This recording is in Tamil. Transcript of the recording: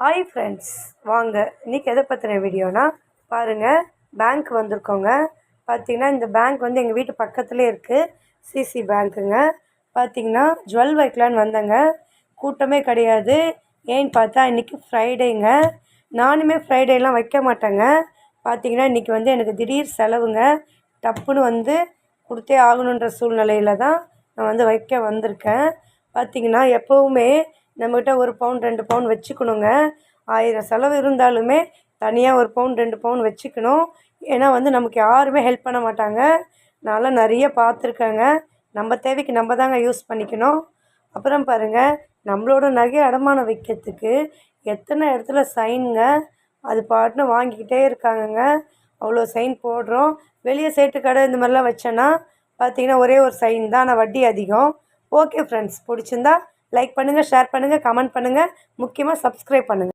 ஹாய் ஃப்ரெண்ட்ஸ், வாங்க இன்றைக்கி எதை பற்றின வீடியோனா பாருங்கள். பேங்க் வந்திருக்கோங்க. பார்த்திங்கன்னா இந்த பேங்க் வந்து எங்கள் வீட்டு பக்கத்துலேயே இருக்குது. சிசி பேங்க்குங்க. பார்த்திங்கன்னா ஜுவல் வைக்கலான்னு வந்தேங்க. கூட்டமே கிடையாது. ஏன்னு பார்த்தா இன்றைக்கி ஃப்ரைடேங்க. நானுமே ஃப்ரைடேலாம் வைக்க மாட்டேங்க. பார்த்திங்கன்னா இன்றைக்கி வந்து எனக்கு திடீர் செலவுங்க. டப்புன்னு வந்து கொடுத்தே ஆகணுன்ற சூழ்நிலையில் தான் நான் வந்து வைக்க வந்திருக்கேன். பார்த்திங்கன்னா எப்போவுமே நம்மக்கிட்ட 1 பவுன் 2 பவுன் வச்சுக்கணுங்க. 1000 செலவு இருந்தாலுமே தனியாக 1 பவுன் 2 பவுன் வச்சுக்கணும். ஏன்னா வந்து நமக்கு யாருமே ஹெல்ப் பண்ண மாட்டாங்க. நான்லாம் நிறைய பார்த்துருக்கேங்க. நம்ம தேவைக்கு நம்ம தாங்க யூஸ் பண்ணிக்கணும். அப்புறம் பாருங்கள், நம்மளோட நகையை அடமானம் வைக்கிறதுக்கு எத்தனை இடத்துல சைனுங்க. அது பாட்டுன்னு வாங்கிக்கிட்டே இருக்காங்கங்க. அவ்வளோ சைன் போடுறோம். வெளியே சேட்டு கடை இந்த மாதிரிலாம் வச்சேன்னா பார்த்திங்கன்னா ஒரே ஒரு சைன் தான், ஆனால் வட்டி அதிகம். ஓகே ஃப்ரெண்ட்ஸ், பிடிச்சிருந்தா லைக் பண்ணுங்கள், ஷேர் பண்ணுங்கள், கமெண்ட் பண்ணுங்கள், முக்கியமாக சப்ஸ்கிரைப் பண்ணுங்கள்.